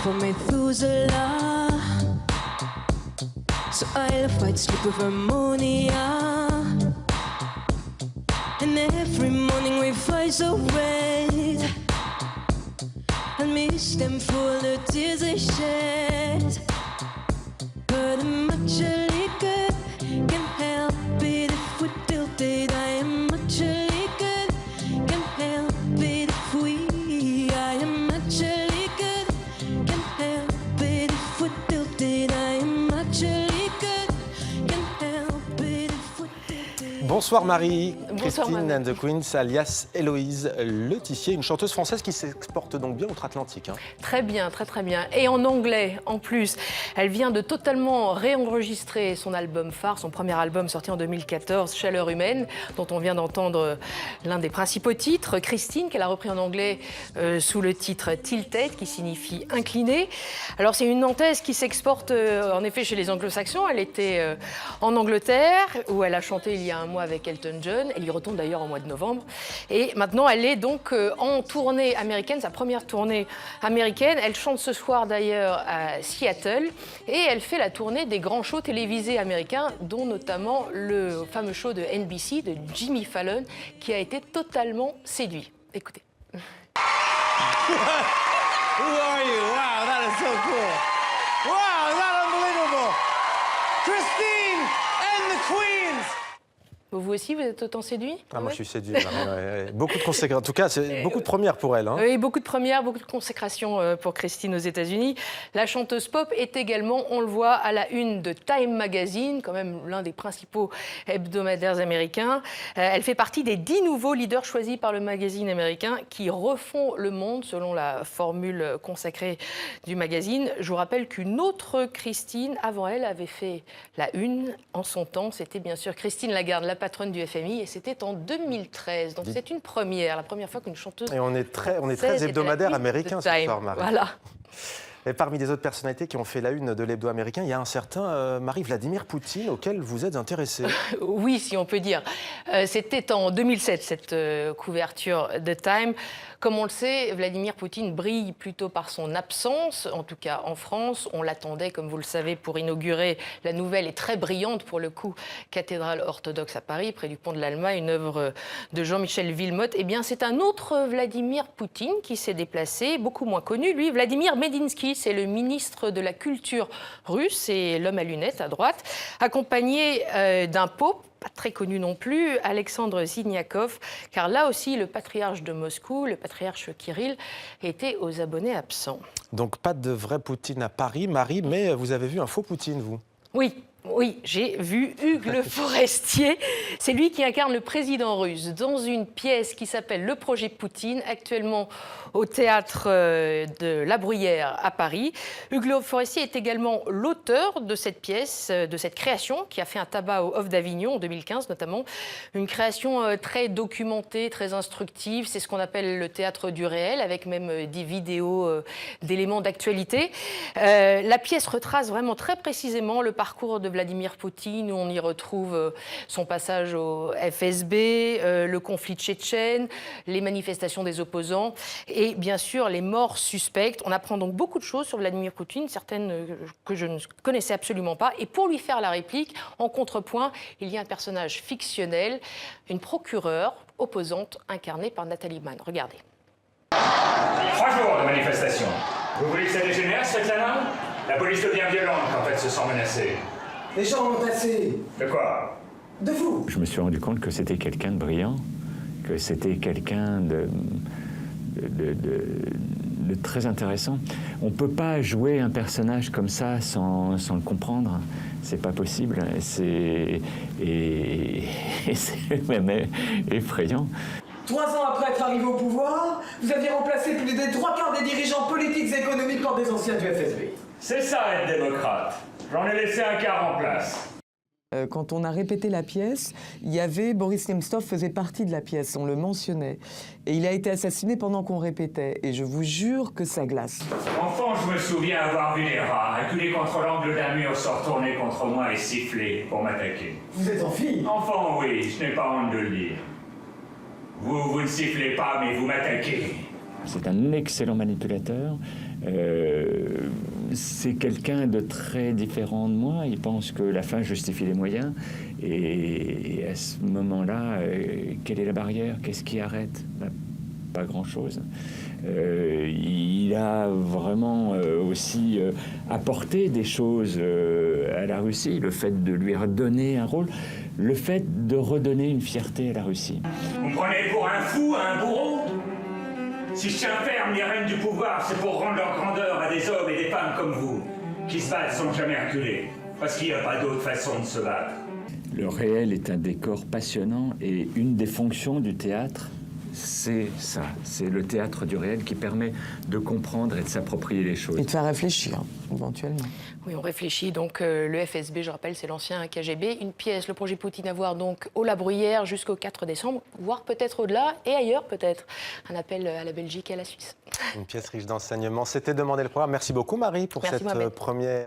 for Methuselah. So I'll fight sleep with ammonia. And every morning we fly so red. I'll miss them for the tears they shed. But I'm actually good. Can't help it if we tilted. I am actually good. Can't help it if we. I am actually good. Can't help it if we tilted. I am actually good. Can't help it if we tilted. Bonsoir Marie. Bonsoir, Christine Marie. and the Queens, alias Héloïse Letizier, une chanteuse française qui s'exporte donc bien outre-Atlantique. Hein. Très bien, très très bien. Et en anglais, en plus. Elle vient de totalement réenregistrer son album phare, son premier album sorti en 2014, Chaleur humaine, dont on vient d'entendre l'un des principaux titres, Christine, qu'elle a repris en anglais sous le titre Tilted, qui signifie incliné. Alors c'est une Nantaise qui s'exporte en effet chez les anglo-saxons. Elle était en Angleterre, où elle a chanté il y a un mois avec Elton John. Elle y retourne d'ailleurs au mois de novembre. Et maintenant, elle est donc en tournée américaine, sa première tournée américaine. Elle chante ce soir d'ailleurs à Seattle. Et elle fait la tournée des grands shows télévisés américains, dont notamment le fameux show de NBC de Jimmy Fallon, qui a été totalement séduit. Écoutez. Who are you? Wow, that is so cool. Wow, is that unbelievable? Christine and the Queens. Vous aussi, vous êtes autant séduit? Ah, moi je suis séduit. Ouais. Beaucoup de conséquences. En tout cas, c'est beaucoup de premières pour elle. Hein. Oui, beaucoup de premières, beaucoup de consécrations pour Christine aux États-Unis. La chanteuse pop est également, on le voit, à la une de Time Magazine, quand même l'un des principaux hebdomadaires américains. Elle fait partie des 10 nouveaux leaders choisis par le magazine américain qui refont le monde, selon la formule consacrée du magazine. Je vous rappelle qu'une autre Christine, avant elle, avait fait la une en son temps. C'était bien sûr Christine Lagarde, la patronne du FMI, et c'était en 2013. Donc c'est une première, la première fois qu'une chanteuse... Et on est très hebdomadaire américain ce soir, Marie. Voilà. Et parmi les autres personnalités qui ont fait la une de l'hebdo américain, il y a un certain Marie-Vladimir Poutine auquel vous êtes intéressée. Oui, si on peut dire. C'était en 2007, cette couverture de Time. Comme on le sait, Vladimir Poutine brille plutôt par son absence, en tout cas en France. On l'attendait, comme vous le savez, pour inaugurer la nouvelle et très brillante, pour le coup, cathédrale orthodoxe à Paris, près du pont de l'Alma, une œuvre de Jean-Michel Villemotte. Eh bien, c'est un autre Vladimir Poutine qui s'est déplacé, beaucoup moins connu, lui, Vladimir Medinsky. C'est le ministre de la Culture russe et l'homme à lunettes à droite, accompagné d'un pope, pas très connu non plus, Alexandre Ziniakov, car là aussi, le patriarche de Moscou, le patriarche Kirill, était aux abonnés absents. Donc pas de vrai Poutine à Paris, Marie, mais vous avez vu un faux Poutine, vous? Oui, j'ai vu Hugues Le Forestier. C'est lui qui incarne le président russe dans une pièce qui s'appelle Le Projet Poutine, actuellement au théâtre de La Bruyère à Paris. Hugues Le Forestier est également l'auteur de cette pièce, de cette création qui a fait un tabac au Off d'Avignon en 2015 notamment. Une création très documentée, très instructive. C'est ce qu'on appelle le théâtre du réel, avec même des vidéos d'éléments d'actualité. La pièce retrace vraiment très précisément le parcours de Vladimir Poutine, où on y retrouve son passage au FSB, le conflit tchétchène, les manifestations des opposants et bien sûr les morts suspectes. On apprend donc beaucoup de choses sur Vladimir Poutine, certaines que je ne connaissais absolument pas. Et pour lui faire la réplique, en contrepoint, il y a un personnage fictionnel, une procureure opposante incarnée par Nathalie Mann. Regardez. 3 jours de manifestation. Vous voulez que ça dégénère, Svetlana? La police devient violente quand elle se sent menacée. Les gens ont assez. De quoi? De vous. Je me suis rendu compte que c'était quelqu'un de brillant, que c'était quelqu'un de très intéressant. On ne peut pas jouer un personnage comme ça sans le comprendre. C'est pas possible. C'est même effrayant. 3 ans après être arrivé au pouvoir, vous aviez remplacé plus des 3/4 des dirigeants politiques et économiques par des anciens du FSB. C'est ça être démocrate. J'en ai laissé un quart en place. Quand on a répété la pièce, il y avait Boris Nemtsov faisait partie de la pièce, on le mentionnait. Et il a été assassiné pendant qu'on répétait. Et je vous jure que ça glace. Enfant, je me souviens avoir vu des rats acculés contre l'angle d'un mur se retourner contre moi et siffler pour m'attaquer. Vous êtes en fille. Enfant, oui, je n'ai pas honte de le dire. Vous ne sifflez pas, mais vous m'attaquez. C'est un excellent manipulateur. C'est quelqu'un de très différent de moi. Il pense que la fin justifie les moyens. Et à ce moment-là, quelle est la barrière? Qu'est-ce qui arrête? Pas grand-chose. Il a vraiment aussi apporté des choses à la Russie, le fait de lui redonner un rôle, le fait de redonner une fierté à la Russie. Vous me prenez pour un fou, un bourreau? Si je tiens ferme les rênes du pouvoir, c'est pour rendre leur grandeur à des hommes et des femmes comme vous, qui se battent sans jamais reculer, parce qu'il n'y a pas d'autre façon de se battre. Le réel est un décor passionnant et une des fonctions du théâtre, c'est ça, c'est le théâtre du réel qui permet de comprendre et de s'approprier les choses. Et de faire réfléchir, éventuellement. Oui, on réfléchit. Donc, le FSB, je rappelle, c'est l'ancien KGB. Une pièce, le projet Poutine à voir donc au La Bruyère jusqu'au 4 décembre, voire peut-être au-delà et ailleurs peut-être. Un appel à la Belgique et à la Suisse. Une pièce riche d'enseignements. C'était Demander le programme. Merci beaucoup, Marie, pour Merci, cette première...